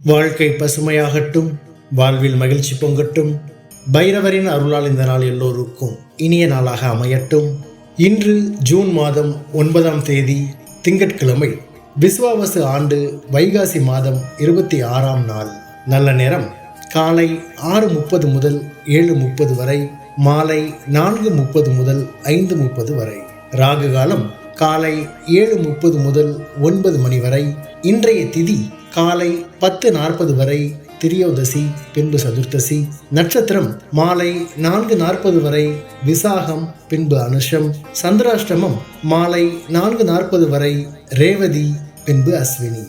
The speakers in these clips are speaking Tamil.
வாழ்க்கை பசுமையாகட்டும், வாழ்வில் மகிழ்ச்சி பொங்கட்டும். பைரவரின் அருளால் இந்த நாள் எல்லோருக்கும் இனிய நாளாக அமையட்டும். இன்று ஜூன் மாதம் 9ஆம் தேதி திங்கட்கிழமை, விஸ்வாவசு ஆண்டு வைகாசி மாதம் 26ஆம் நாள். நல்ல நேரம் காலை 6:30 முதல் 7:30 வரை, மாலை 4:30 முதல் 5:30 வரை. ராகு காலம் காலை 7:30 முதல் 9 மணி வரை. இன்றைய திதி காலை 10:40 வரை திரியோதசி, பின்பு சதுர்த்தசி. நட்சத்திரம் மாலை 4:40 வரை விசாகம், பின்பு அனுஷம். சந்திராஷ்டமம் மாலை 4:40 வரை ரேவதி, பின்பு அஸ்வினி.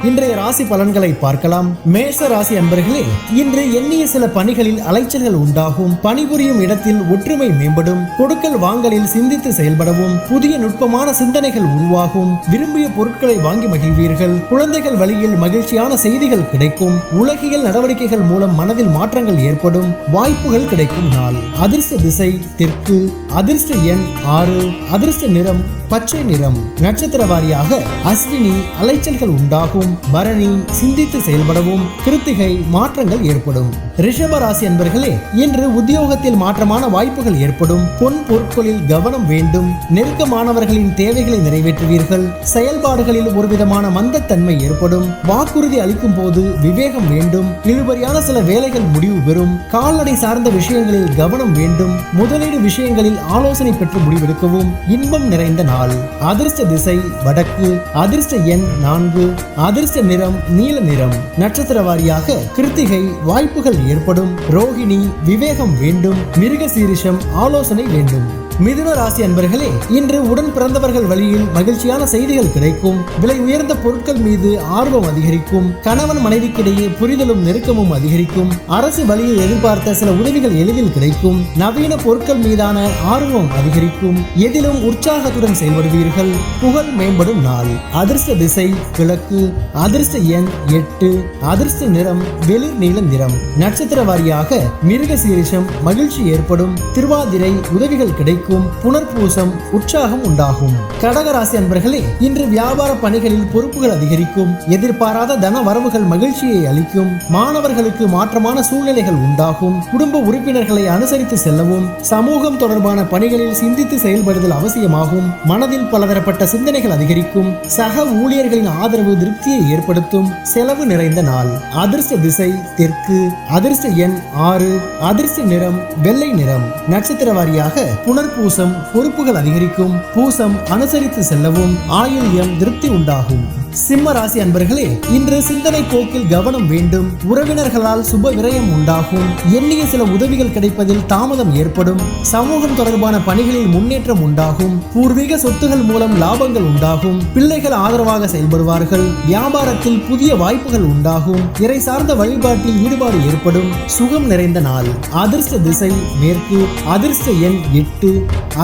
இன்றைய ராசி பலன்களை பார்க்கலாம். மேஷ ராசி அன்பர்களே, இன்று எண்ணிய சில பணிகளில் அலைச்சல்கள் உண்டாகும். பணிபுரியும் இடத்தில் ஒற்றுமை மேம்படும். கொடுக்கல் வாங்கலில் சிந்தித்து செயல்படவும் புதிய நுட்பமான சிந்தனைகள் உருவாகும். விரும்பிய பொருட்களை வாங்கி மகிழ்வீர்கள். குழந்தைகள் வழியில் மகிழ்ச்சியான செய்திகள் கிடைக்கும். உலகியல் நடவடிக்கைகள் மூலம் மனதில் மாற்றங்கள் ஏற்படும். வாய்ப்புகள் கிடைக்கும் நாள். அதிர்ஷ்ட திசை தெற்கு. அதிர்ஷ்ட எண் 6. அதிர்ஷ்ட நிறம் பச்சை நிறம். நட்சத்திர வாரியாக அஸ்வினி அலைச்சல்கள் உண்டாகும். பரணி சிந்தித்து செயல்படவும். கிருத்திகை மாற்றங்கள் ஏற்படும். ரிஷப ராசி அன்பர்களே, இன்று உத்தியோகத்தில் மாற்றமான வாய்ப்புகள் ஏற்படும். பொன் பொருட்களில் கவனம் வேண்டும். நெருக்கமானவர்களின் தேவைகளை நிறைவேற்றுவீர்கள். செயல்பாடுகளில் ஒருவிதமான மந்தத்தன்மை ஏற்படும். வாக்குறுதி அளிக்கும் போது விவேகம் வேண்டும். இழுபறியான சில வேலைகள் முடிவு பெறும். கால்நடை சார்ந்த விஷயங்களில் கவனம் வேண்டும். முதலீடு விஷயங்களில் ஆலோசனை பெற்று முடிவெடுக்கவும். இன்பம் நிறைந்த நாள். அதிர்ஷ்ட திசை வடக்கு. அதிர்ஷ்ட எண் 4. அதிர்ஷ்ட நிறம் நீல நிறம். நட்சத்திர வாரியாக கிருத்திகை வாய்ப்புகள் ஏற்படும். ரோகிணி விவேகம் வேண்டும். மிருக சீரிஷம் ஆலோசனை வேண்டும். மிதுன ராசி அன்பர்களே, இன்று உடன் பிறந்தவர்கள் வழியில் மகிழ்ச்சியான செய்திகள் கிடைக்கும். விலை உயர்ந்த பொருட்கள் மீது ஆர்வம் அதிகரிக்கும். கணவன் மனைவிக்கிடையே புரிதலும் நெருக்கமும் அதிகரிக்கும். அரசு வழியில் எதிர்பார்த்த சில உதவிகள் எளிதில் கிடைக்கும். நவீன பொருட்கள் மீதான ஆர்வம் அதிகரிக்கும். எதிலும் உற்சாகத்துடன் செயல்படுவீர்கள். புகழ் மேம்படும் நாள். அதிர்ஷ்ட திசை கிழக்கு. அதிர்ஷ்ட எண் 8. அதிர்ஷ்ட நிறம் வெளிர் நீல நிறம். நட்சத்திர வாரியாக மிருக சீரிஷம் மகிழ்ச்சி ஏற்படும். திருவாதிரை உதவிகள் கிடைக்கும். புனர்பூசம் உற்சாகம் உண்டாகும். கடகராசி அன்பர்களே, இன்று வியாபார பணிகளில் பொறுப்புகள் அதிகரிக்கும். எதிர்பாராத தன வரவுகள் மகிழ்ச்சியை அளிக்கும். மாணவர்களுக்கு மாற்றமான சூழ்நிலைகள் உண்டாகும். குடும்ப உறுப்பினர்களை அனுசரித்து செல்லவும். சமூகம் தொடர்பான பணிகளில் சிந்தித்து செயல்படுதல் அவசியமாகும். மனதில் பலதரப்பட்ட சிந்தனைகள் அதிகரிக்கும். சக ஊழியர்களின் ஆதரவு திருப்தியை ஏற்படுத்தும். செலவு நிறைந்த நாள். அதிர்ஷ்ட திசை தெற்கு. அதிர்ஷ்ட எண் 6. அதிர்ஷ்ட நிறம் வெள்ளை நிறம். நட்சத்திர வாரியாக புனர்பூசம் பொறுப்புகள் அதிகரிக்கும். பூசம் அனுசரித்து செல்லவும். ஆயில்யம் திருப்தி உண்டாகும். சிம்ம ராசி அன்பர்களே, இன்று சிந்தனை போக்கில் கவனம் வேண்டும். உறவினர்களால் சுப விரயம் உண்டாகும். எண்ணிய சில உதவிகள் கிடைப்பதில் தாமதம் ஏற்படும். சமூகம் தொடர்பான பணிகளில் முன்னேற்றம் உண்டாகும். பூர்வீக சொத்துகள் மூலம் லாபங்கள் உண்டாகும். பிள்ளைகள் ஆதரவாக செயல்படுவார்கள். வியாபாரத்தில் புதிய வாய்ப்புகள் உண்டாகும். இறை சார்ந்த வழிபாட்டில் ஈடுபாடு ஏற்படும். சுகம் நிறைந்த நாள். அதிர்ஷ்ட திசை மேற்கு. அதிர்ஷ்ட எண் 8.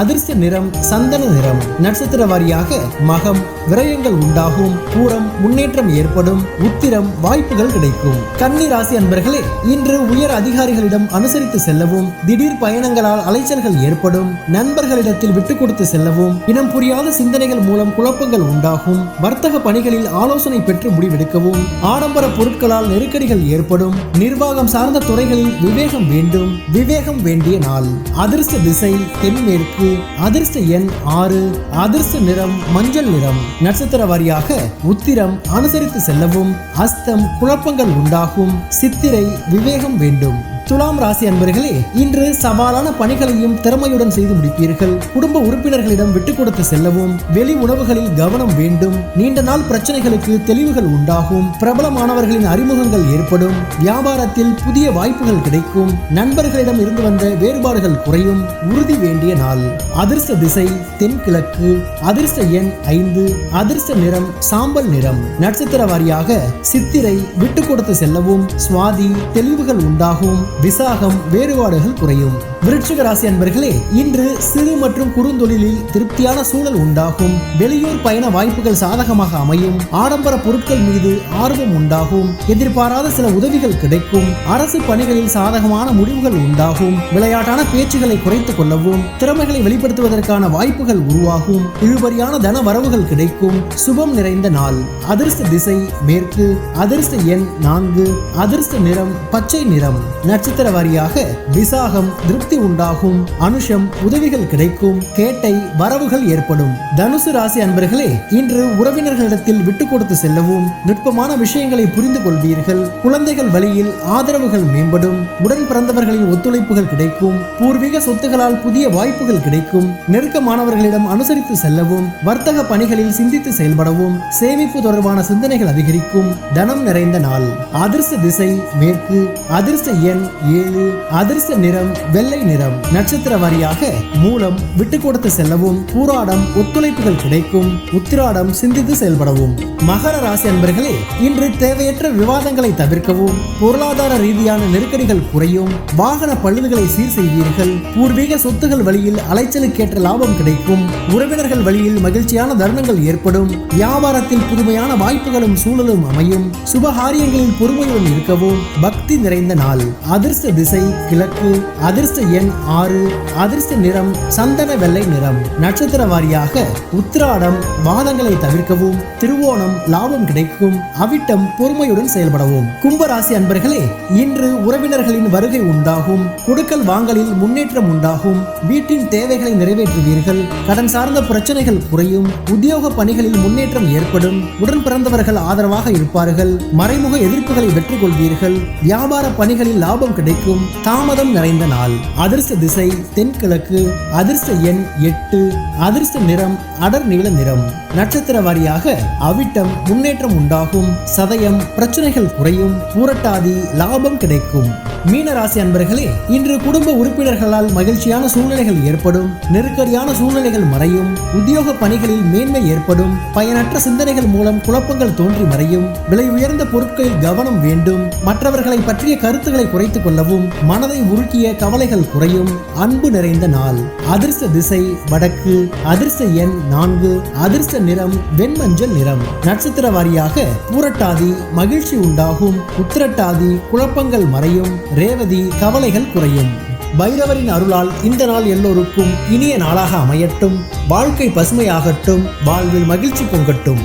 அதிர்ஷ்ட நிறம் சந்தன நிறம். நட்சத்திர வாரியாக மகம் விரயங்கள் உண்டாகும். பூரம் முன்னேற்றம் ஏற்படும். உத்திரம் வாய்ப்புகள் கிடைக்கும். கன்னி ராசி அன்பர்களே, இன்று உயர் அதிகாரிகளிடம் அனுசரித்து செல்லவும். திடீர் பயணங்களால் அலைச்சல்கள் ஏற்படும். நண்பர்களிடத்தில் விட்டுக் கொடுத்து செல்லவும். இனம் புரியாத சிந்தனைகள் மூலம் குழப்பங்கள் உண்டாகும். வர்த்தக பணிகளில் ஆலோசனை பெற்று முடிவெடுக்கவும். ஆடம்பர பொருட்களால் நெருக்கடிகள் ஏற்படும். நிர்வாகம் சார்ந்த துறைகளில் விவேகம் வேண்டும். விவேகம் வேண்டிய நாள். அதிர்ஷ்ட திசை தென்மேற்கு. அதிர்ஷ்ட எண் 6. அதிர்ஷ்ட நிறம் மஞ்சள் நிறம். நட்சத்திர வாரியாக உத்திரம் அனுசரித்து செல்லவும். அஸ்தம் குழப்பங்கள் உண்டாகும். சித்திரை விவேகம் வேண்டும். துலாம் ராசி அன்பர்களே, இன்று சவாலான பணிகளையும் திறமையுடன் செய்து முடிப்பீர்கள். குடும்ப உறுப்பினர்களிடம் விட்டுக் கொடுத்து செல்லவும். வெளி உணவுகளில் கவனம் வேண்டும். நீண்ட நாள் பிரச்சனைகளுக்கு தெளிவுகள் உண்டாகும். பிரபலமானவர்களின் அறிமுகங்கள் ஏற்படும். வியாபாரத்தில் புதிய வாய்ப்புகள் கிடைக்கும். நண்பர்களிடம் இருந்து வந்த வேறுபாடுகள் குறையும். உறுதி வேண்டிய நாள். அதிர்ஷ்ட திசை தென்கிழக்கு. அதிர்ஷ்ட எண் 5. அதிர்ஷ்ட நிறம் சாம்பல் நிறம். நட்சத்திர வாரியாக சித்திரை விட்டுக் கொடுத்து செல்லவும். சுவாதி தெளிவுகள் உண்டாகும். விசாகம் வேறுபாடுகள் குறையும். விருச்சிக ராசி அன்பர்களே, இன்று சிறு மற்றும் குறுந்தொழிலில் திருப்தியான சூழல் உண்டாகும். வெளியூர் பயண வாய்ப்புகள் சாதகமாக அமையும். ஆடம்பர பொருட்கள் மீது ஆர்வம் உண்டாகும். எதிர்பாராத சில உதவிகள் கிடைக்கும். அரசு பணிகளில் சாதகமான முடிவுகள் உண்டாகும். விளையாட்டான பேச்சுகளை குறைத்துக் கொள்ளவும், திறமைகளை வெளிப்படுத்துவதற்கான வாய்ப்புகள் உருவாகும். இழுபறியான தன வரவுகள் கிடைக்கும். சுபம் நிறைந்த நாள். அதிர்ஷ்ட திசை மேற்கு. அதிர்ஷ்ட எண் 4. அதிர்ஷ்ட நிறம் பச்சை நிறம். நட்சத்திர வாரியாக விசாகம் திருப்தி உண்டாகும். அனுஷம் உதவிகள் கிடைக்கும். கேட்டை வரவுகள் ஏற்படும். தனுசு ராசி அன்பர்களே, இன்று உறவினர்களிடத்தில் விட்டு கொடுத்து செல்லவும், நுட்பமான விஷயங்களை புரிந்து கொள்வீர்கள். குழந்தைகள் வழியில் ஆதரவுகள் மேம்படும். உடன் பிறந்தவர்களின் ஒத்துழைப்புகள் கிடைக்கும். பூர்வீக சொத்துகளால் புதிய வாய்ப்புகள் கிடைக்கும். நெருக்கமானவர்களிடம் அனுசரித்து செல்லவும், வர்த்தக பணிகளில் சிந்தித்து செயல்படவும், சேமிப்பு தொடர்பான சிந்தனைகள் அதிகரிக்கும். தனம் நிறைந்த நாள். அதிர்ஷ்ட திசை மேற்கு. அதிர்ஷ்ட எண் 7. அதிர்ஷ்ட நிறம் வெள்ளை நிறம். நட்சத்திர வாரியாக மூலம் விட்டு கொடுத்து செல்லவும், பூராடம் ஒத்துழைப்புகள் கிடைக்கும். உத்திராடம் சிந்தித்து செயல்படவும். மகர ராசி அன்பர்களே, இன்று தேவையற்ற விவாதங்களை தவிர்க்கவும், பொருளாதார ரீதியான நெருக்கடிகள் குறையும். வாகன பழுதுகளை சீர் செய்வீர்கள். பூர்வீக சொத்துகள் வழியில் அலைச்சலுக்கேற்ற லாபம் கிடைக்கும். உறவினர்கள் வழியில் மகிழ்ச்சியான தருணங்கள் ஏற்படும். வியாபாரத்தில் புதுமையான வாய்ப்புகளும் சூழலும் அமையும். சுபகாரியங்களில் பொறுமையுடன் இருக்கவும். பக்தி நிறைந்த நாள். அதிர்ஷ்ட திசை கிழக்கு. அதிர்ஷ்ட எண் 6. அதிர்ஷ்ட நிறம் சந்தன வெள்ளை நிறம். நட்சத்திர வாரியாக உத்திராடம் வாதங்களை தவிர்க்கவும். திருவோணம் லாபம் கிடைக்கும். அவிட்டம் பொறுமையுடன் செயல்படவும். கும்பராசி அன்பர்களே, இன்று உறவினர்களின் வருகை உண்டாகும். கொடுக்கல் வாங்கலில் முன்னேற்றம் உண்டாகும். வீட்டின் தேவைகளை நிறைவேற்றுவீர்கள். கடன் சார்ந்த பிரச்சனைகள் குறையும். உத்தியோக பணிகளில் முன்னேற்றம் ஏற்படும். உடன் பிறந்தவர்கள் ஆதரவாக இருப்பார்கள். மறைமுக எதிர்ப்புகளை வெற்றி கொள்வீர்கள். வியாபார பணிகளில் லாபம் கிடைக்கும். தாமதம் நிறைந்த நாள். அதிர்ஷ்ட திசை தென்கிழக்கு. அதிர்ஷ்ட எண் 8. அதிர்ஷ்ட நிறம் அடர் நீல நிறம். நட்சத்திர வாரியாக அவிட்டம் முன்னேற்றம் உண்டாகும். சதயம் பிரச்சனைகள் குறையும். பூரட்டாதி லாபம் கிடைக்கும். மீனராசி அன்பர்களே, இன்று குடும்ப உறுப்பினர்களால் மகிழ்ச்சியான சூழ்நிலைகள் ஏற்படும். நெருக்கடியான சூழ்நிலைகள் மறையும். உத்தியோக பணிகளில் மேன்மை ஏற்படும். பயனற்ற சிந்தனைகள் மூலம் குழப்பங்கள் தோன்றி மறையும். விலை உயர்ந்த பொருட்களில் கவனம் வேண்டும். மற்றவர்களை பற்றிய கருத்துக்களை குறைத்துக் கொள்ளவும், மனதை உருக்கிய கவலைகள் குறையும். அன்பு நிறைந்த நாள். அதிர்ஷ்ட திசை வடக்கு. அதிர்ஷ்ட எண் 4. அதிர்ஷ்ட நிறம் வெண்மஞ்சள் நிறம். நட்சத்திர வாரியாக பூரட்டாதி மகிழ்ச்சி உண்டாகும். உத்திரட்டாதி குழப்பங்கள் மறையும். ரேவதி கவலைகள் குறையும். பைரவரின் அருளால் இந்த நாள் எல்லோருக்கும் இனிய நாளாக அமையட்டும். வாழ்க்கை பசுமையாகட்டும். வாழ்வில் மகிழ்ச்சி பொங்கட்டும்.